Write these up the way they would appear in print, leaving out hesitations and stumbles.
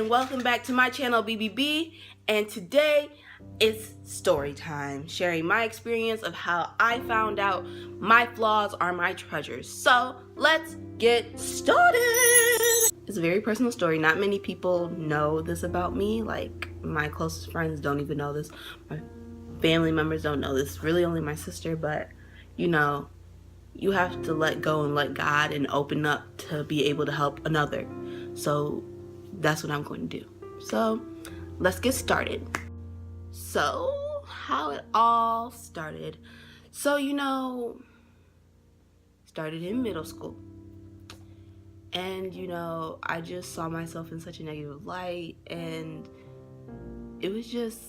and welcome back to my channel BBB, and today it's story time, sharing my experience of how I found out my flaws are my treasures. So let's get started. It's a very personal story. Not many people know this about me. Like, my closest friends don't even know this. My family members don't know this. Really only my sister, but you know, you have to let go and let God and open up to be able to help another. So that's what I'm going to do. So let's get started. So how it all started. So, started in middle school. And, I just saw myself in such a negative light, and it was just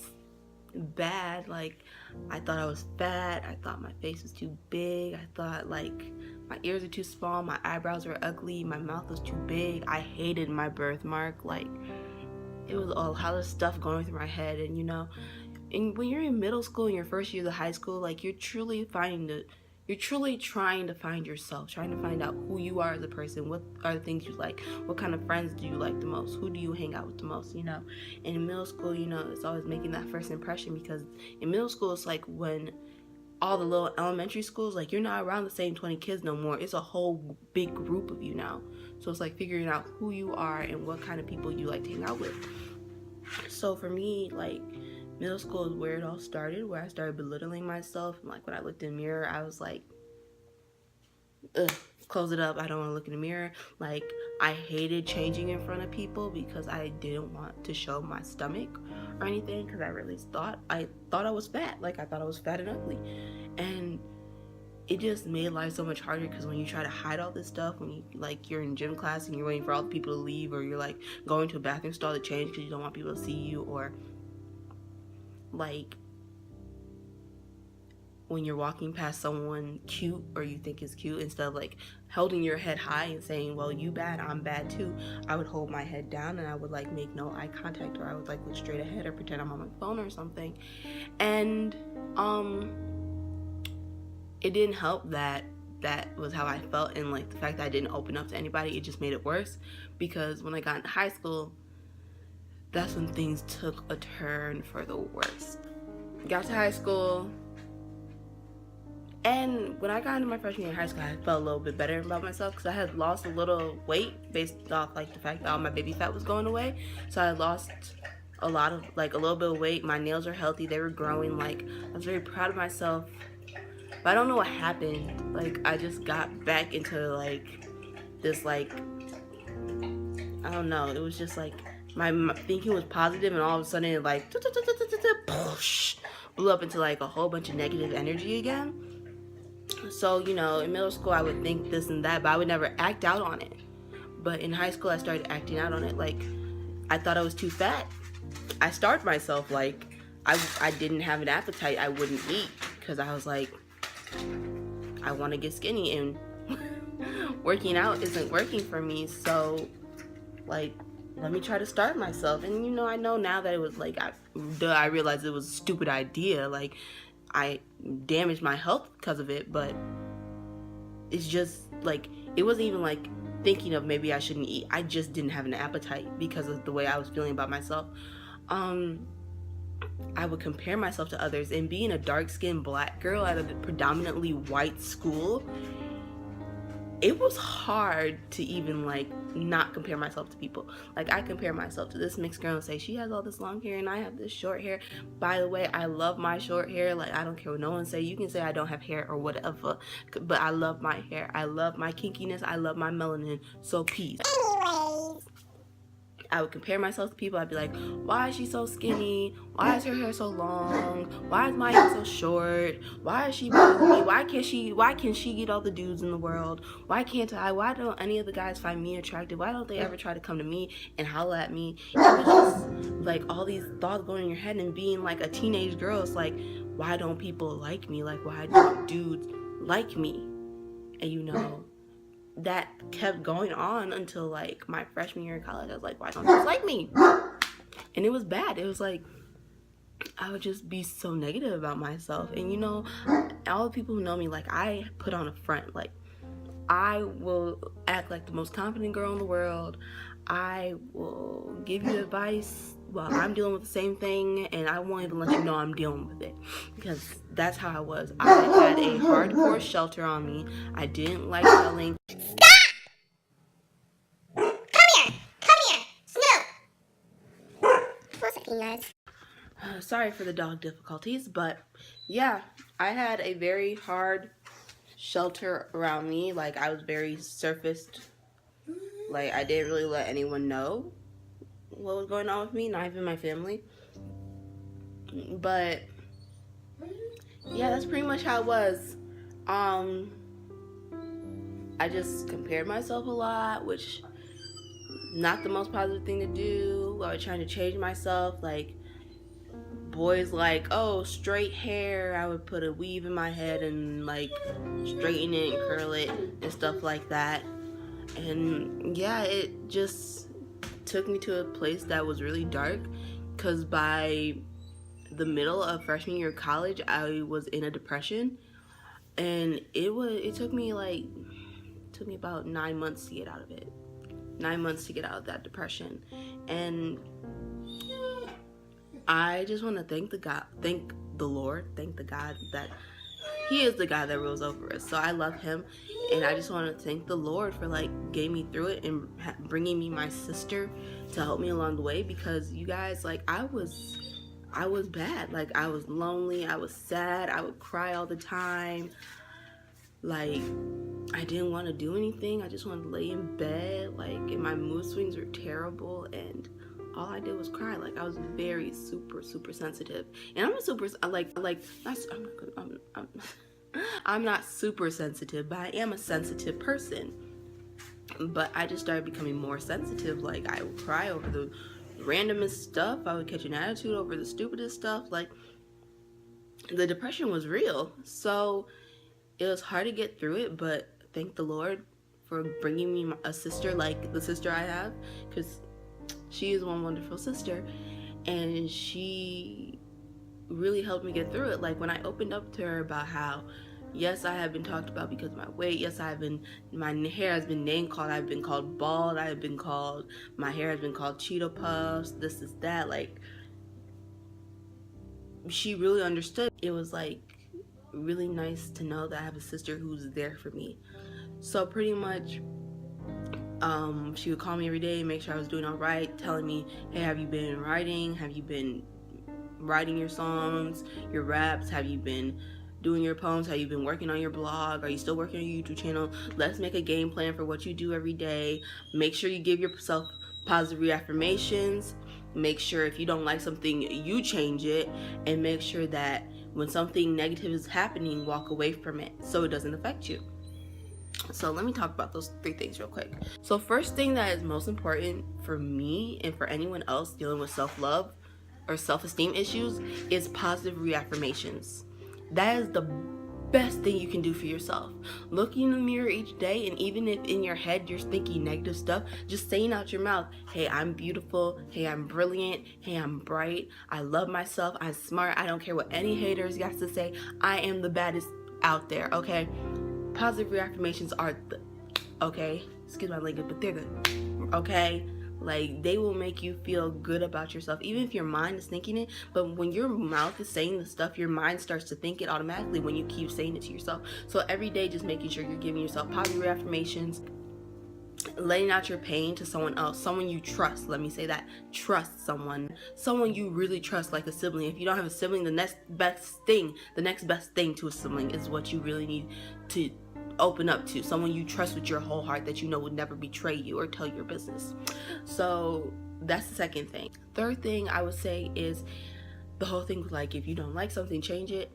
bad. Like, I thought I was fat. I thought my face was too big. I thought, like, my ears are too small. My eyebrows were ugly. My mouth was too big. I hated my birthmark. Like, it was all lot of stuff going through my head. And, and when you're in middle school, in your first year of high school, like, you're truly trying to find yourself, trying to find out who you are as a person. What are the things you like? What kind of friends do you like the most? Who do you hang out with the most? And in middle school, it's always making that first impression, because in middle school, it's like when all the little elementary schools, like, you're not around the same 20 kids no more. It's a whole big group of you now. So it's like figuring out who you are and what kind of people you like to hang out with. So for me, like, middle school is where it all started, where I started belittling myself. And like, when I looked in the mirror, I was like, ugh, close it up. I don't want to look in the mirror. Like, I hated changing in front of people because I didn't want to show my stomach or anything, because I thought I was fat. Like, I thought I was fat and ugly. And it just made life so much harder, because when you try to hide all this stuff, when you're in gym class and you're waiting for all the people to leave, or you're like going to a bathroom stall to change because you don't want people to see you, or like when you're walking past someone cute or you think is cute, instead of like holding your head high and saying, well, you bad, I'm bad too, I would hold my head down and I would like make no eye contact, or I would like look straight ahead or pretend I'm on my phone or something. And it didn't help that was how I felt, and like the fact that I didn't open up to anybody, it just made it worse, because when I got into high school, that's when things took a turn for the worst. Got to high school, and when I got into my freshman year of high school, I felt a little bit better about myself, because I had lost a little weight based off like the fact that all my baby fat was going away. So I lost a little bit of weight. My nails were healthy, they were growing. Like, I was very proud of myself. But I don't know what happened. Like, I just got back into like this, like, I don't know, it was just like my thinking was positive, and all of a sudden it like blew up into like a whole bunch of negative energy again. So, in middle school I would think this and that, but I would never act out on it. But in high school I started acting out on it. Like, I thought I was too fat. I starved myself. Like, I didn't have an appetite. I wouldn't eat because I was like, I want to get skinny, and working out isn't working for me. So, like, let me try to starve myself. And I know now that it was like, I realized it was a stupid idea. Like, I damaged my health because of it, but it's just like, it wasn't even like thinking of maybe I shouldn't eat. I just didn't have an appetite because of the way I was feeling about myself. I would compare myself to others, and being a dark-skinned black girl at a predominantly white school, it was hard to even like not compare myself to people. Like, I compare myself to this mixed girl and say, she has all this long hair and I have this short hair. By the way, I love my short hair. Like, I don't care what no one say. You can say I don't have hair or whatever, but I love my hair. I love my kinkiness. I love my melanin. So peace. Anyways, I would compare myself to people. I'd be like, why is she so skinny? Why is her hair so long? Why is my hair so short? Why is she better than me? Why can she get all the dudes in the world? Why can't I? Why don't any of the guys find me attractive? Why don't they ever try to come to me and holler at me? It was just like all these thoughts going in your head, and being like a teenage girl, it's like, why don't people like me? Like, why don't dudes like me? And that kept going on until like my freshman year in college. I was like, why don't you like me? And it was bad. It was like, I would just be so negative about myself. And all the people who know me, like, I put on a front. Like, I will act like the most confident girl in the world. I will give you advice while I'm dealing with the same thing, and I won't even let you know I'm dealing with it, because that's how I was. I had a hardcore shelter on me. I didn't like telling. Sorry for the dog difficulties, but yeah, I had a very hard shelter around me. Like, I was very surfaced. Like, I didn't really let anyone know what was going on with me, not even my family. But yeah, that's pretty much how it was. I just compared myself a lot, which not the most positive thing to do. I was trying to change myself. Like, boys like, oh, straight hair, I would put a weave in my head and like straighten it and curl it and stuff like that. And yeah, it just took me to a place that was really dark, because by the middle of freshman year of college, I was in a depression, and it took me about 9 months to get out of it. 9 months to get out of that depression. And I just want to thank the God that He is the God that rules over us. So I love Him, and I just want to thank the Lord for like getting me through it and bringing me my sister to help me along the way. Because you guys, like, I was bad. Like, I was lonely, I was sad, I would cry all the time. Like, I didn't want to do anything. I just wanted to lay in bed. Like, and my mood swings were terrible, and all I did was cry. Like, I was very super sensitive. And I'm a super I'm not super sensitive, but I am a sensitive person. But I just started becoming more sensitive. Like, I would cry over the randomest stuff. I would catch an attitude over the stupidest stuff. Like, the depression was real. So it was hard to get through it, but thank the Lord for bringing me a sister like the sister I have, because she is one wonderful sister, and she really helped me get through it. Like, when I opened up to her about how, yes, I have been talked about because of my weight. Yes, my hair has been name called. I've been called bald. My hair has been called Cheeto Puffs. This is that. Like, she really understood. It was like really nice to know that I have a sister who's there for me. So pretty much, she would call me every day and make sure I was doing all right, telling me, hey, have you been writing? Have you been writing your songs, your raps? Have you been doing your poems? Have you been working on your blog? Are you still working on your YouTube channel? Let's make a game plan for what you do every day. Make sure you give yourself positive reaffirmations. Make sure if you don't like something, you change it, and make sure that when something negative is happening, walk away from it so it doesn't affect you. So let me talk about those 3 things real quick. So first thing that is most important for me and for anyone else dealing with self-love or self-esteem issues is positive reaffirmations. That is the best thing you can do for yourself. Looking in the mirror each day, and even if in your head you're thinking negative stuff, just saying out your mouth, hey, I'm beautiful, hey, I'm brilliant, hey, I'm bright, I love myself, I'm smart, I don't care what any haters got to say, I am the baddest out there, okay? Positive reaffirmations are okay, excuse my language, but they're good, okay? Like, they will make you feel good about yourself, even if your mind is thinking it. But when your mouth is saying the stuff, your mind starts to think it automatically when you keep saying it to yourself. So every day, just making sure you're giving yourself positive affirmations, letting out your pain to someone else, someone you trust. Let me say that. Trust someone you really trust, like a sibling. If you don't have a sibling, the next best thing to a sibling is what you really need to open up to. Someone you trust with your whole heart, that you know would never betray you or tell your business. So that's the second thing. Third thing I would say is the whole thing, like, if you don't like something, change it.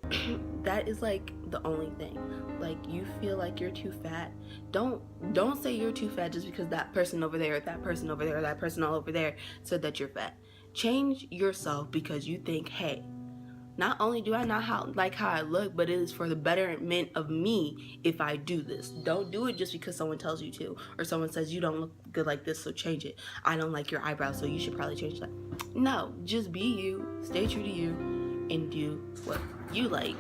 That is like the only thing. Like, you feel like you're too fat, don't say you're too fat just because that person over there, that person over there, that person all over there said that you're fat. Change yourself because you think, hey, not only do I not like how I look, but it is for the betterment of me if I do this. Don't do it just because someone tells you to, or someone says you don't look good like this, so change it. I don't like your eyebrows, so you should probably change that. No, just be you, stay true to you, and do what you like.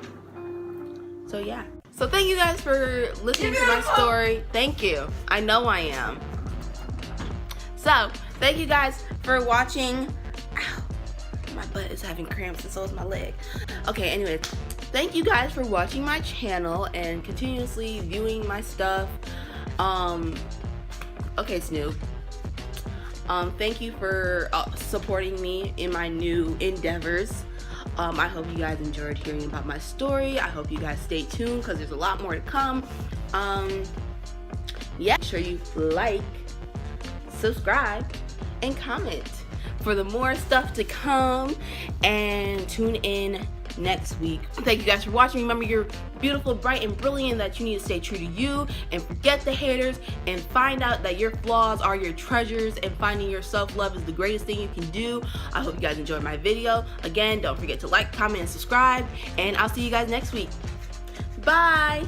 So yeah. So thank you guys for listening to my story. Thank you. I know I am. So, thank you guys for watching. Ow, my butt is having cramps and so is my leg. Okay, anyways, thank you guys for watching my channel and continuously viewing my stuff. Okay, Snoop. Thank you for supporting me in my new endeavors. I hope you guys enjoyed hearing about my story. I hope you guys stay tuned because there's a lot more to come. Yeah, make sure you like, subscribe, and comment for the more stuff to come, and tune in next week. Thank you guys for watching. Remember, you're beautiful, bright, and brilliant, that you need to stay true to you and forget the haters and find out that your flaws are your treasures, and finding your self-love is the greatest thing you can do. I hope you guys enjoyed my video. Again, don't forget to like, comment, and subscribe, and I'll see you guys next week. Bye.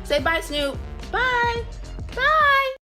Say bye, Snoop. Bye. Bye.